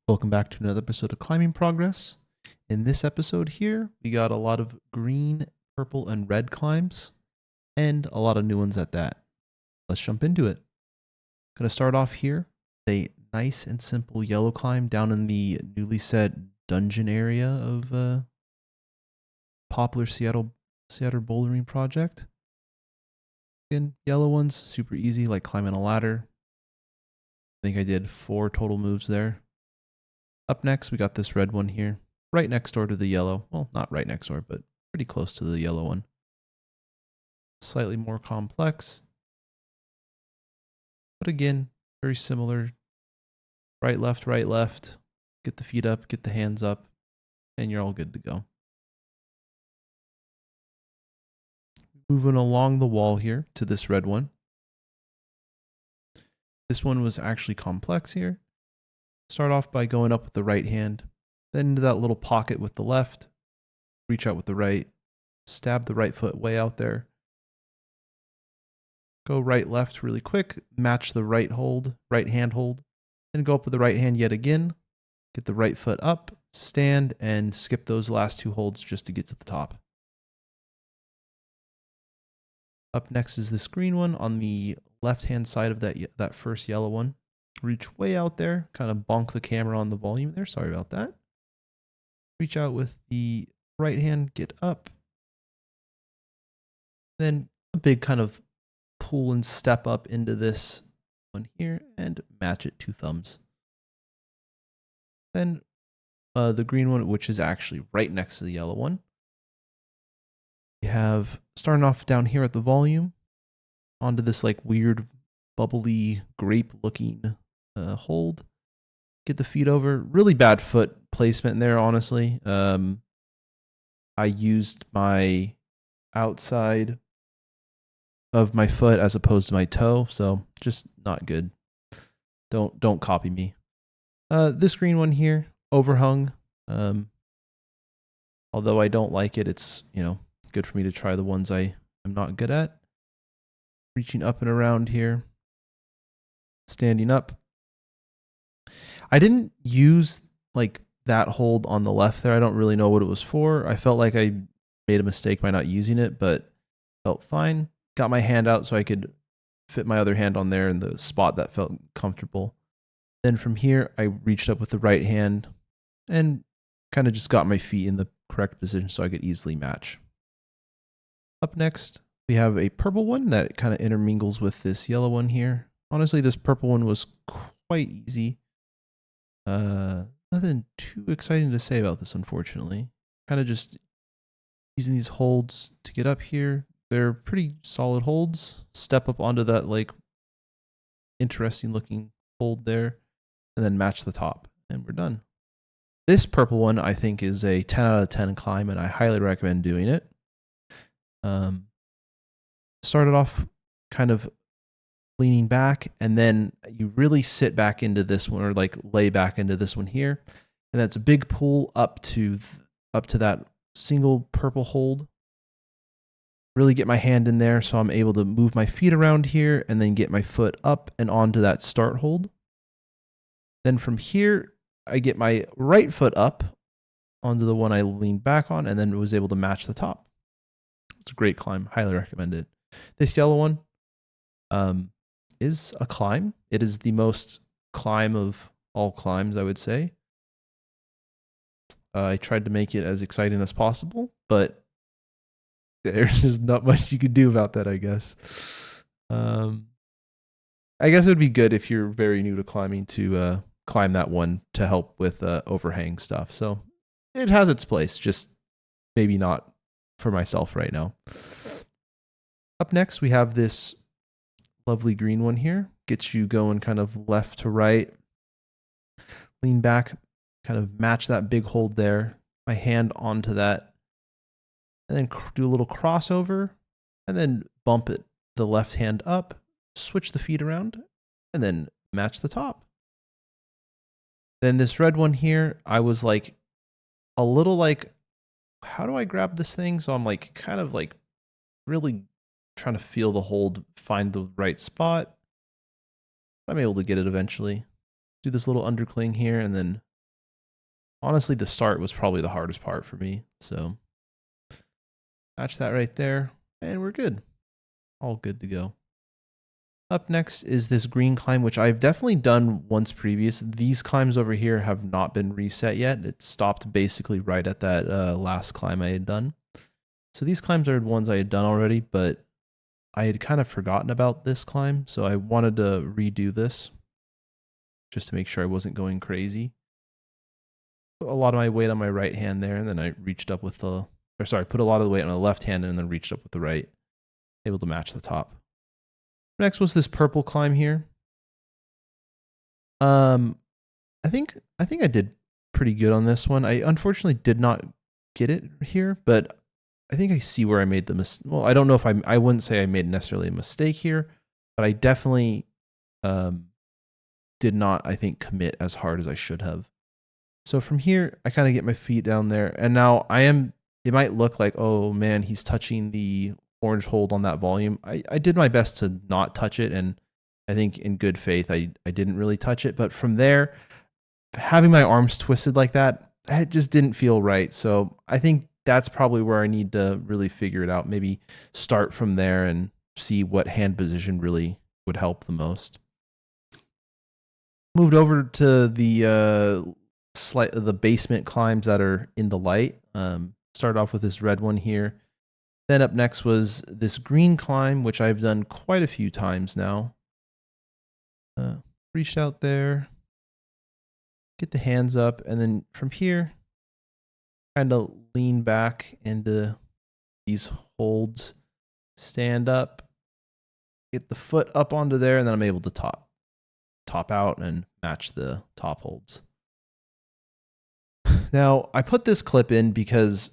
Welcome back to another episode of Climbing Progress. In this episode here, we got a lot of green, purple, and red climbs, and a lot of new ones at that. Let's jump into it. Gonna start off here, a nice and simple yellow climb down in the newly set dungeon area of popular Seattle bouldering project. Again, yellow ones, super easy, like climbing a ladder. I think I did 4 total moves there. Up next, we got this red one here, right next door to the yellow. Well, not right next door, but pretty close to the yellow one. Slightly more complex. But again, very similar. Right, left, right, left. Get the feet up, get the hands up, and you're all good to go. Moving along the wall here to this red one. This one was actually complex here. Start off by going up with the right hand, then into that little pocket with the left, reach out with the right, stab the right foot way out there. Go right, left really quick, match the right hand hold, then go up with the right hand yet again, get the right foot up, stand, and skip those last 2 holds just to get to the top. Up next is this green one on the left-hand side of that first yellow one. Reach way out there, kind of bonk the camera on the volume there, sorry about that. Reach out with the right hand, get up. Then a big kind of pull and step up into this one here and match it 2 thumbs. Then the green one, which is actually right next to the yellow one. We have starting off down here at the volume onto this like weird bubbly grape looking hold. Get the feet over. Really bad foot placement there, honestly. I used my outside of my foot as opposed to my toe, so just not good. Don't copy me. This green one here, overhung. Although I don't like it, it's good for me to try the ones I'm not good at. Reaching up and around here, standing up. I didn't use like that hold on the left there. I don't really know what it was for. I felt like I made a mistake by not using it, but felt fine. Got my hand out so I could fit my other hand on there in the spot that felt comfortable. Then from here, I reached up with the right hand and kind of just got my feet in the correct position so I could easily match. Up next, we have a purple one that kind of intermingles with this yellow one here. Honestly, this purple one was quite easy. Nothing too exciting to say about this, unfortunately. Kind of just using these holds to get up here. They're pretty solid holds. Step up onto that like interesting looking hold there, and then match the top, and we're done. This purple one I think is a 10 out of 10 climb, and I highly recommend doing it. Started off kind of leaning back, and then you really sit back into this one, or like lay back into this one here, and that's a big pull up to that single purple hold. Really get my hand in there so I'm able to move my feet around here and then get my foot up and onto that start hold. Then from here, I get my right foot up onto the one I leaned back on, and then was able to match the top. It's a great climb. Highly recommend it. This yellow one is a climb. It is the most climb of all climbs, I would say. I tried to make it as exciting as possible, but there's just not much you could do about that, I guess. I guess it would be good if you're very new to climbing to climb that one to help with overhang stuff. So it has its place, just maybe not for myself right now. Up next, we have this lovely green one here. Gets you going kind of left to right. Lean back, kind of match that big hold there. My hand onto that. And then do a little crossover. And then bump it, the left hand up. Switch the feet around. And then match the top. Then this red one here, I was like a little like, how do I grab this thing? So I'm like kind of like really trying to feel the hold, find the right spot. I'm able to get it eventually. Do this little undercling here and then Honestly, the start was probably the hardest part for me. So match that right there, and we're good. All good to go. Up next is this green climb, which I've definitely done once previous. These climbs over here have not been reset yet. It stopped basically right at that last climb I had done. So these climbs are ones I had done already, but I had kind of forgotten about this climb. So I wanted to redo this just to make sure I wasn't going crazy. Put a lot of my weight on my right hand there, and then I reached up with the, or sorry, put a lot of the weight on the left hand and then reached up with the right, able to match the top. Next was this purple climb here. I think I did pretty good on this one. I unfortunately did not get it here, but I think I see where I made the mistake. Well, I don't know if I wouldn't say I made necessarily a mistake here, but I definitely did not, I think, commit as hard as I should have. So from here, I kind of get my feet down there, and now it might look like, oh man, he's touching the orange hold on that volume. I did my best to not touch it, and I think in good faith, I didn't really touch it. But from there, having my arms twisted like that, it just didn't feel right. So I think that's probably where I need to really figure it out. Maybe start from there and see what hand position really would help the most. Moved over to the basement climbs that are in the light. Started off with this red one here. Then up next was this green climb, which I've done quite a few times now. Reached out there, get the hands up, and then from here, kind of lean back into these holds, stand up, get the foot up onto there, and then I'm able to top out and match the top holds. Now, I put this clip in because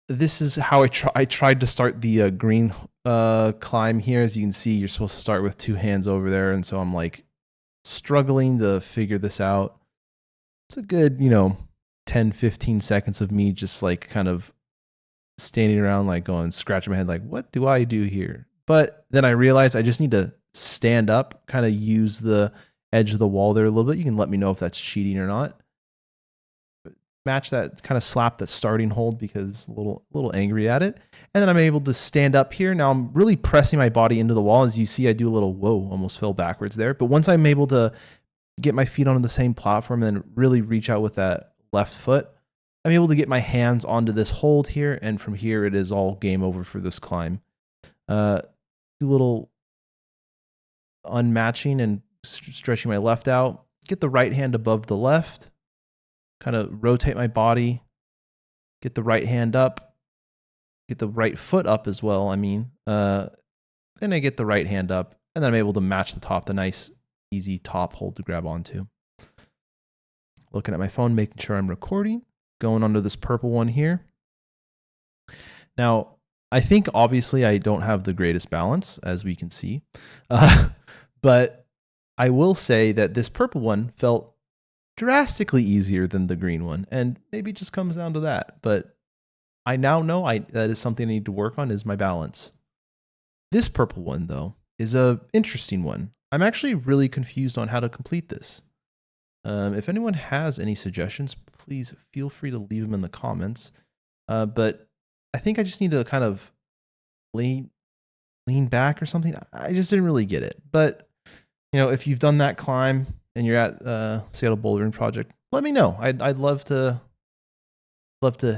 this is how I tried to start the green climb here. As you can see, you're supposed to start with two hands over there, and so I'm like struggling to figure this out. It's a good, 10, 15 seconds of me just like kind of standing around like going, scratching my head like, what do I do here? But then I realized I just need to stand up, kind of use the edge of the wall there a little bit. You can let me know if that's cheating or not. Match that, kind of slap that starting hold because a little angry at it. And then I'm able to stand up here. Now I'm really pressing my body into the wall. As you see, I do a little, whoa, almost fell backwards there. But once I'm able to get my feet onto the same platform and then really reach out with that left foot, I'm able to get my hands onto this hold here. And from here, it is all game over for this climb. Do a little unmatching and stretching my left out. Get the right hand above the left. Kind of rotate my body, get the right hand up, get the right foot up as well. Then I get the right hand up, and then I'm able to match the top, the nice, easy top hold to grab onto. Looking at my phone, making sure I'm recording, going onto this purple one here. Now, I think obviously I don't have the greatest balance, as we can see, but I will say that this purple one felt drastically easier than the green one, and maybe it just comes down to that. But I now know that is something I need to work on, is my balance. This purple one, though, is a interesting one. I'm actually really confused on how to complete this. If anyone has any suggestions, please feel free to leave them in the comments. But I think I just need to kind of lean back or something. I just didn't really get it. But if you've done that climb and you're at Seattle Bouldering Project, let me know. I'd love to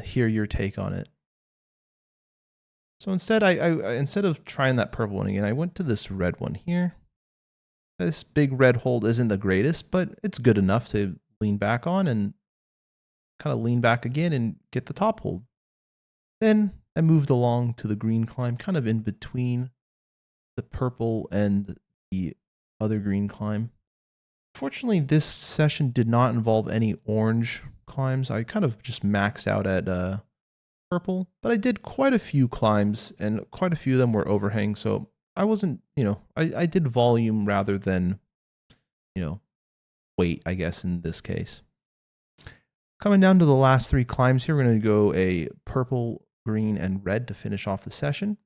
hear your take on it. So instead, I instead of trying that purple one again, I went to this red one here. This big red hold isn't the greatest, but it's good enough to lean back on and kind of lean back again and get the top hold. Then I moved along to the green climb, kind of in between the purple and the other green climb. Fortunately, this session did not involve any orange climbs. I kind of just maxed out at purple, but I did quite a few climbs, and quite a few of them were overhang. So I wasn't, I did volume rather than, weight, I guess, in this case. Coming down to the last three climbs here, we're going to go a purple, green, and red to finish off the session.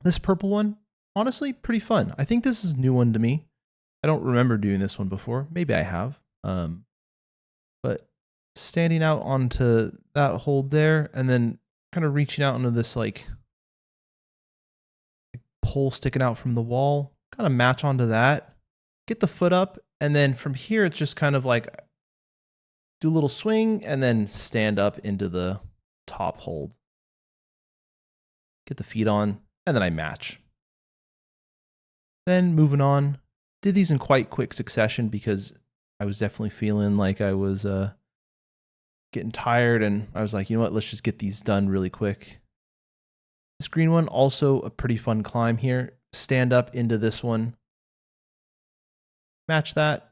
This purple one, honestly, pretty fun. I think this is a new one to me. I don't remember doing this one before. Maybe I have. but standing out onto that hold there and then kind of reaching out into this like pole sticking out from the wall, kind of match onto that, get the foot up, and then from here it's just kind of like do a little swing and then stand up into the top hold. Get the feet on, and then I match. Then moving on, did these in quite quick succession because I was definitely feeling like I was getting tired, and I was like, you know what, let's just get these done really quick. This green one, also a pretty fun climb here. Stand up into this one, match that,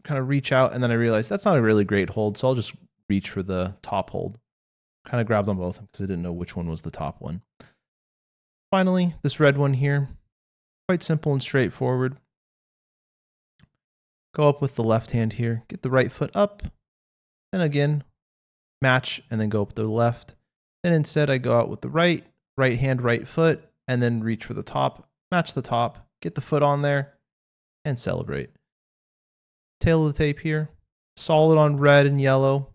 kind of reach out, and then I realized that's not a really great hold, so I'll just reach for the top hold. Kind of grabbed on both because I didn't know which one was the top one. Finally, this red one here, quite simple and straightforward. Go up with the left hand here, get the right foot up, and again, match, and then go up to the left. Then instead I go out with the right hand, right foot, and then reach for the top, match the top, get the foot on there, and celebrate. Tail of the tape here, solid on red and yellow,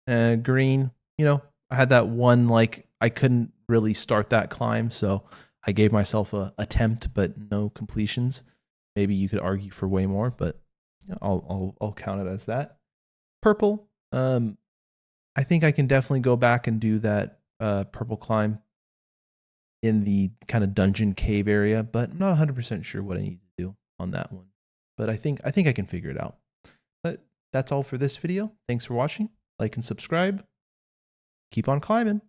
and green. You know, I had that one, like, I couldn't really start that climb, so I gave myself a attempt, but no completions. Maybe you could argue for way more, but I'll count it as that. Purple, I think I can definitely go back and do that purple climb in the kind of dungeon cave area, but I'm not 100% sure what I need to do on that one. But I think I can figure it out. But that's all for this video. Thanks for watching. Like and subscribe. Keep on climbing.